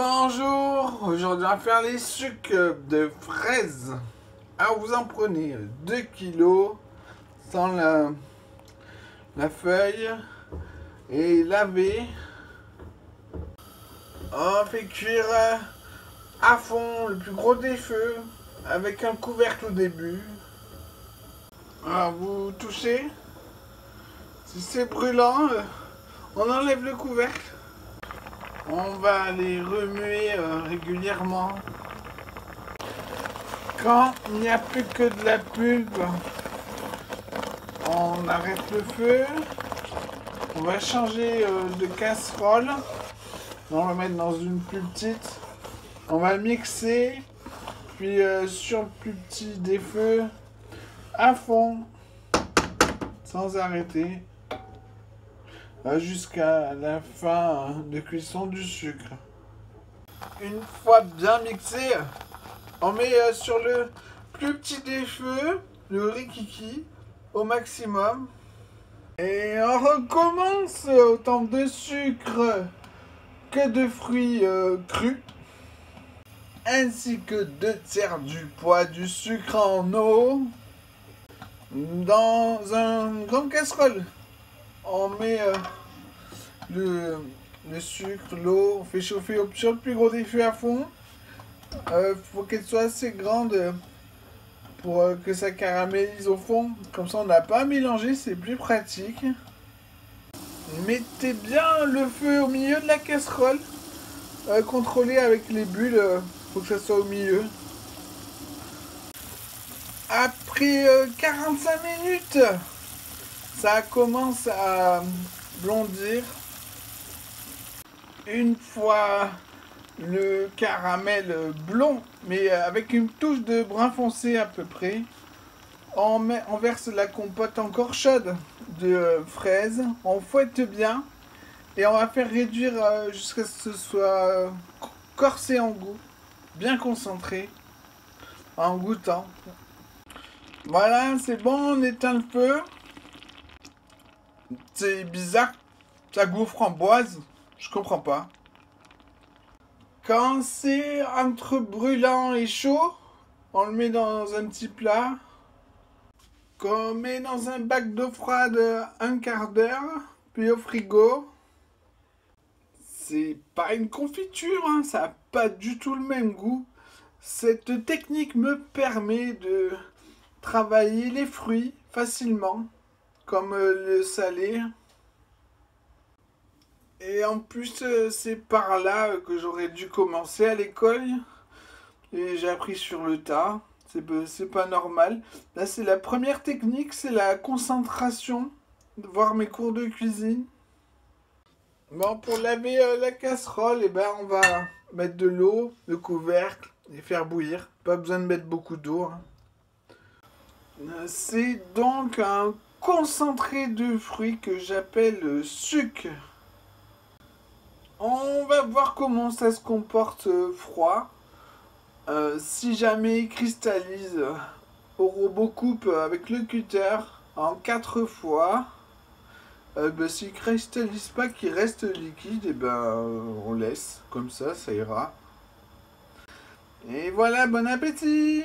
Bonjour, aujourd'hui on va faire les sucres de fraises. Alors vous en prenez 2 kilos sans la feuille et laver. On fait cuire à fond le plus gros des feux avec un couvercle au début. Alors vous touchez, si c'est brûlant, on enlève le couvercle. On va les remuer régulièrement. Quand il n'y a plus que de la pulpe, on arrête le feu. On va changer de casserole. On va mettre dans une plus petite. On va mixer. Puis sur le plus petit des feux, à fond, sans arrêter, jusqu'à la fin de cuisson du sucre. Une fois bien mixé, on met sur le plus petit des feux le rikiki au maximum. Et on recommence autant de sucre que de fruits crus, ainsi que 2/3 du poids du sucre en eau. Dans une grande casserole, on met le sucre, l'eau, on fait chauffer sur le plus gros des feux à fond. Faut qu'elle soit assez grande pour que ça caramélise au fond. Comme ça on n'a pas à mélanger, c'est plus pratique. Mettez bien le feu au milieu de la casserole. Contrôlez avec les bulles, faut que ça soit au milieu. Après 45 minutes, ça commence à blondir. Une fois le caramel blond, mais avec une touche de brun foncé à peu près, on verse la compote encore chaude de fraises, on fouette bien et on va faire réduire jusqu'à ce que ce soit corsé en goût, bien concentré, en goûtant. Voilà, c'est bon, on éteint le feu. C'est bizarre, ça goût framboise, je comprends pas. Quand c'est entre brûlant et chaud, on le met dans un petit plat, qu'on met dans un bac d'eau froide un quart d'heure, puis au frigo. C'est pas une confiture, hein, ça n'a pas du tout le même goût. Cette technique me permet de travailler les fruits facilement, comme le salé. Et en plus, c'est par là que j'aurais dû commencer à l'école. Et j'ai appris sur le tas. C'est pas normal. Là, c'est la première technique, c'est la concentration. De voir mes cours de cuisine. Bon, pour laver la casserole, on va mettre de l'eau, le couvercle et faire bouillir. Pas besoin de mettre beaucoup d'eau. Hein. C'est donc un concentré de fruits que j'appelle sucre. On va voir comment ça se comporte froid. Si jamais il cristallise au robot coupe avec le cutter en 4 fois. S'il cristallise pas, qu'il reste liquide, on laisse. Comme ça ira. Et voilà, bon appétit!